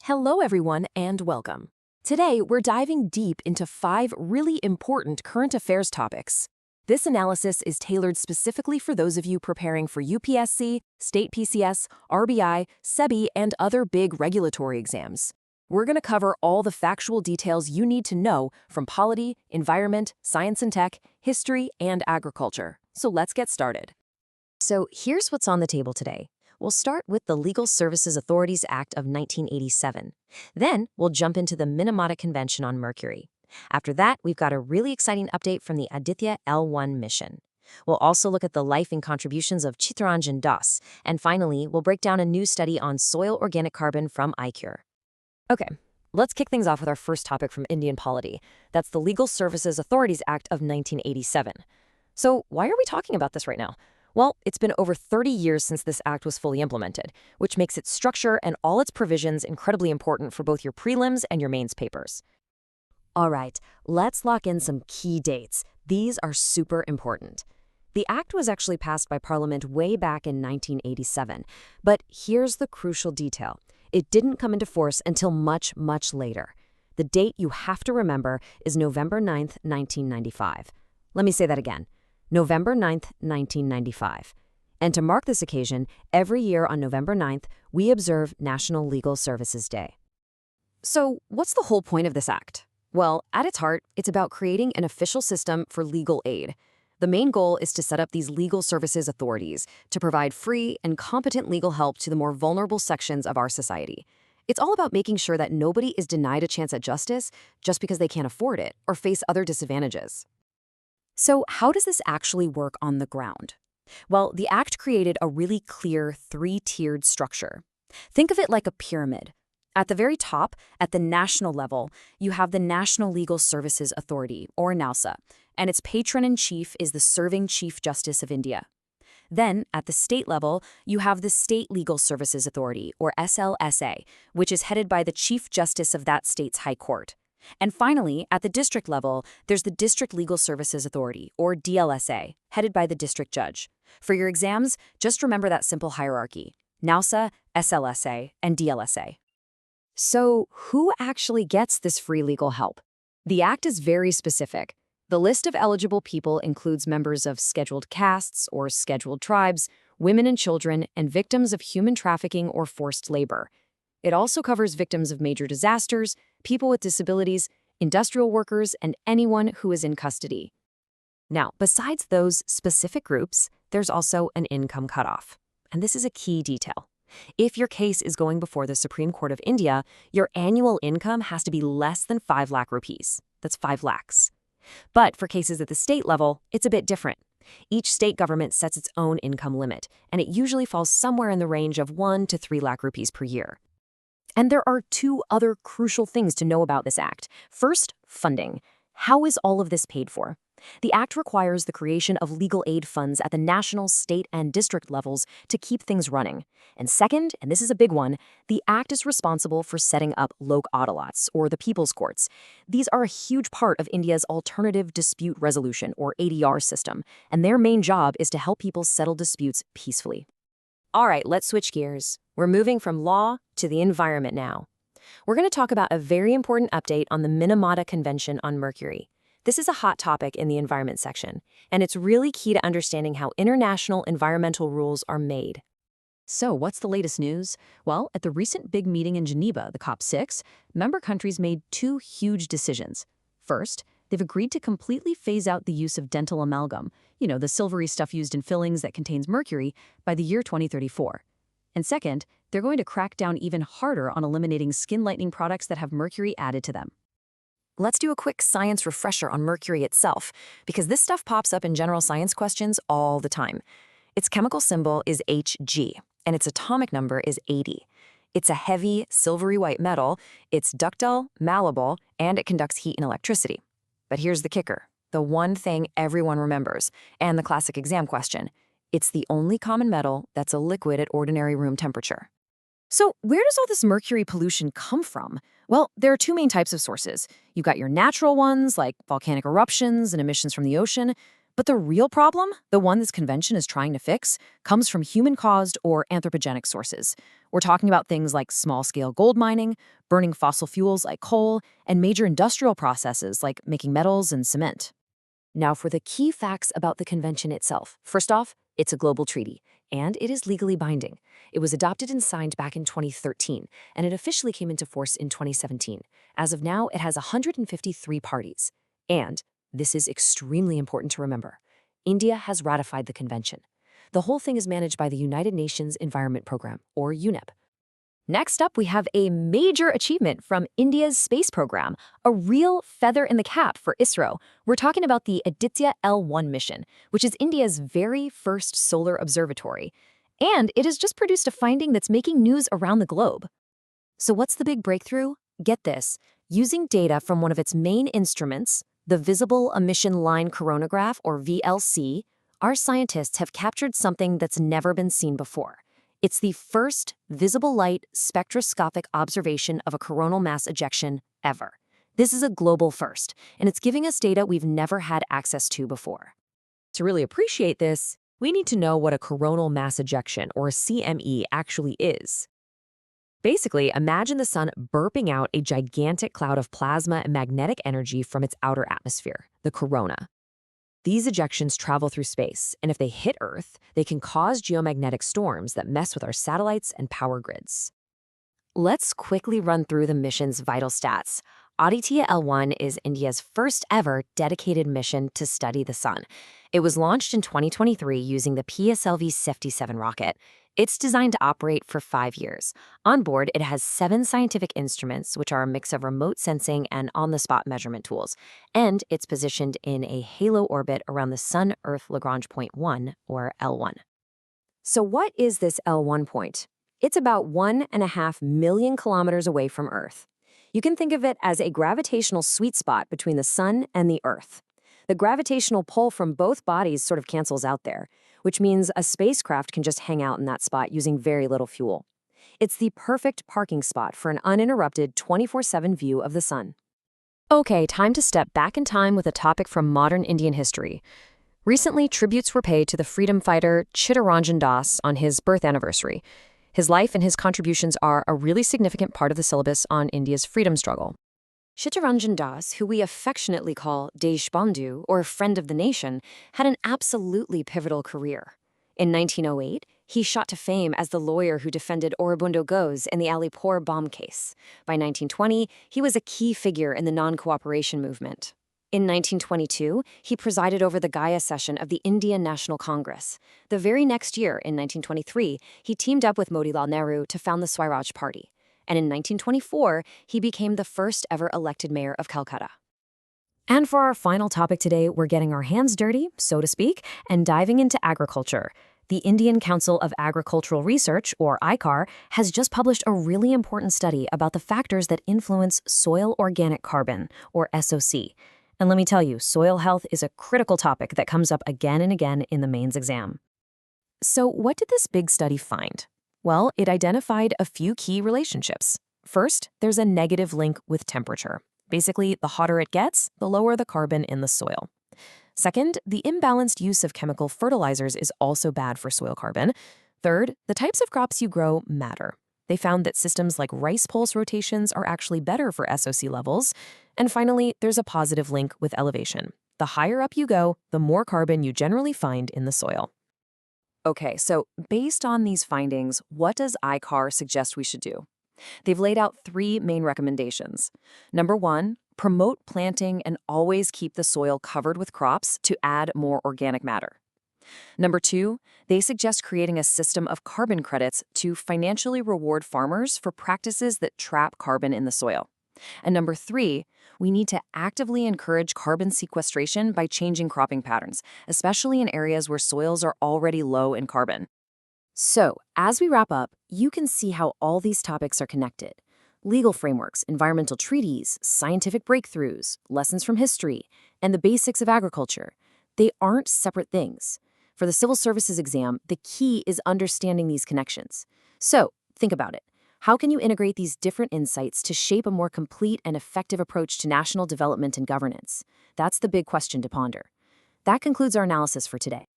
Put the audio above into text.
Hello, everyone, and welcome. Today, we're diving deep into 5 really important current affairs topics. This analysis is tailored specifically for those of you preparing for UPSC, State PCS, RBI, SEBI, and other big regulatory exams. We're going to cover all the factual details you need to know from polity, environment, science and tech, history, and agriculture. So let's get started. So here's what's on the table today. We'll start with the Legal Services Authorities Act of 1987. Then we'll jump into the Minamata Convention on Mercury. After that, we've got a really exciting update from the Aditya L1 mission. We'll also look at the life and contributions of Chittaranjan Das. And finally, we'll break down a new study on soil organic carbon from iCure. Okay, let's kick things off with our first topic from Indian polity. That's the Legal Services Authorities Act of 1987. So why are we talking about this right now? Well, it's been over 30 years since this act was fully implemented, which makes its structure and all its provisions incredibly important for both your prelims and your mains papers. All right, let's lock in some key dates. These are super important. The act was actually passed by Parliament way back in 1987, but here's the crucial detail. It didn't come into force until much, much later. The date you have to remember is November 9th, 1995. Let me say that again. November 9th, 1995. And to mark this occasion, every year on November 9th, we observe National Legal Services Day. So what's the whole point of this act? Well, at its heart, it's about creating an official system for legal aid. The main goal is to set up these legal services authorities to provide free and competent legal help to the more vulnerable sections of our society. It's all about making sure that nobody is denied a chance at justice just because they can't afford it or face other disadvantages. So how does this actually work on the ground? Well, the act created a really clear 3-tiered structure. Think of it like a pyramid. At the very top, at the national level, you have the National Legal Services Authority, or NALSA, and its patron-in-chief is the Serving Chief Justice of India. Then, at the state level, you have the State Legal Services Authority, or SLSA, which is headed by the Chief Justice of that state's High Court. And finally, at the district level, there's the District Legal Services Authority, or DLSA, headed by the district judge. For your exams, just remember that simple hierarchy: NALSA, SLSA, and DLSA. So who actually gets this free legal help? The act is very specific. The list of eligible people includes members of scheduled castes or scheduled tribes, women and children, and victims of human trafficking or forced labor. It also covers victims of major disasters, people with disabilities, industrial workers, and anyone who is in custody. Now, besides those specific groups, there's also an income cutoff. And this is a key detail. If your case is going before the Supreme Court of India, your annual income has to be less than 5 lakh rupees. That's 5 lakhs. But for cases at the state level, it's a bit different. Each state government sets its own income limit, and it usually falls somewhere in the range of 1 to 3 lakh rupees per year. And there are 2 other crucial things to know about this act. First, funding. How is all of this paid for? The act requires the creation of legal aid funds at the national, state, and district levels to keep things running. And second, and this is a big one, the act is responsible for setting up Lok Adalats, or the People's Courts. These are a huge part of India's Alternative Dispute Resolution, or ADR system, and their main job is to help people settle disputes peacefully. All right, let's switch gears. We're moving from law to the environment now. We're going to talk about a very important update on the Minamata Convention on Mercury. This is a hot topic in the environment section, and it's really key to understanding how international environmental rules are made. So what's the latest news? Well, at the recent big meeting in Geneva, the COP6, member countries made 2 huge decisions. First, they've agreed to completely phase out the use of dental amalgam, the silvery stuff used in fillings that contains mercury, by the year 2034. And second, they're going to crack down even harder on eliminating skin lightening products that have mercury added to them. Let's do a quick science refresher on mercury itself, because this stuff pops up in general science questions all the time. Its chemical symbol is Hg, and its atomic number is 80. It's a heavy, silvery white metal, it's ductile, malleable, and it conducts heat and electricity. But here's the kicker, the one thing everyone remembers, and the classic exam question. It's the only common metal that's a liquid at ordinary room temperature. So where does all this mercury pollution come from? Well, there are 2 main types of sources. You've got your natural ones, like volcanic eruptions and emissions from the ocean, But the real problem, the one this convention is trying to fix, comes from human-caused or anthropogenic sources. We're talking about things like small-scale gold mining, burning fossil fuels like coal, and major industrial processes like making metals and cement. Now, for the key facts about the convention itself. First off, it's a global treaty, and it is legally binding. It was adopted and signed back in 2013, and it officially came into force in 2017. As of now, it has 153 parties. And, this is extremely important to remember, India has ratified the convention. The whole thing is managed by the United Nations Environment Program, or UNEP. Next up, we have a major achievement from India's space program, a real feather in the cap for ISRO. We're talking about the Aditya L1 mission, which is India's very first solar observatory. And it has just produced a finding that's making news around the globe. So what's the big breakthrough? Get this. Using data from one of its main instruments, the Visible Emission Line Coronagraph, or VLC, our scientists have captured something that's never been seen before. It's the first visible light spectroscopic observation of a coronal mass ejection ever. This is a global first, and it's giving us data we've never had access to before. To really appreciate this, we need to know what a coronal mass ejection, or CME, actually is. Basically, imagine the sun burping out a gigantic cloud of plasma and magnetic energy from its outer atmosphere, the corona. These ejections travel through space, and if they hit Earth, they can cause geomagnetic storms that mess with our satellites and power grids. Let's quickly run through the mission's vital stats. Aditya L1 is India's first ever dedicated mission to study the sun. It was launched in 2023 using the PSLV-57 rocket. It's designed to operate for 5 years. On board, it has 7 scientific instruments, which are a mix of remote sensing and on-the-spot measurement tools. And it's positioned in a halo orbit around the Sun-Earth Lagrange Point 1, or L1. So what is this L1 point? It's about 1.5 million kilometers away from Earth. You can think of it as a gravitational sweet spot between the Sun and the Earth. The gravitational pull from both bodies sort of cancels out there, which means a spacecraft can just hang out in that spot using very little fuel. It's the perfect parking spot for an uninterrupted 24/7 view of the sun. Okay, time to step back in time with a topic from modern Indian history. Recently, tributes were paid to the freedom fighter Chittaranjan Das on his birth anniversary. His life and his contributions are a really significant part of the syllabus on India's freedom struggle. Chittaranjan Das, who we affectionately call Deshbandhu, or Friend of the Nation, had an absolutely pivotal career. In 1908, he shot to fame as the lawyer who defended Aurobindo Ghosh in the Alipore bomb case. By 1920, he was a key figure in the non-cooperation movement. In 1922, he presided over the Gaya session of the Indian National Congress. The very next year, in 1923, he teamed up with Motilal Nehru to found the Swaraj Party. And in 1924, he became the first ever elected mayor of Calcutta. And for our final topic today, we're getting our hands dirty, so to speak, and diving into agriculture. The Indian Council of Agricultural Research, or ICAR, has just published a really important study about the factors that influence soil organic carbon, or SOC. And let me tell you, soil health is a critical topic that comes up again and again in the mains exam. So what did this big study find? Well, it identified a few key relationships. First, there's a negative link with temperature. Basically, the hotter it gets, the lower the carbon in the soil. Second, the imbalanced use of chemical fertilizers is also bad for soil carbon. Third, the types of crops you grow matter. They found that systems like rice pulse rotations are actually better for SOC levels. And finally, there's a positive link with elevation. The higher up you go, the more carbon you generally find in the soil. Okay, so based on these findings, what does ICAR suggest we should do? They've laid out 3 main recommendations. Number 1, promote planting and always keep the soil covered with crops to add more organic matter. Number 2, they suggest creating a system of carbon credits to financially reward farmers for practices that trap carbon in the soil. And number 3, we need to actively encourage carbon sequestration by changing cropping patterns, especially in areas where soils are already low in carbon. So, as we wrap up, you can see how all these topics are connected. Legal frameworks, environmental treaties, scientific breakthroughs, lessons from history, and the basics of agriculture. They aren't separate things. For the civil services exam, the key is understanding these connections. So, think about it. How can you integrate these different insights to shape a more complete and effective approach to national development and governance? That's the big question to ponder. That concludes our analysis for today.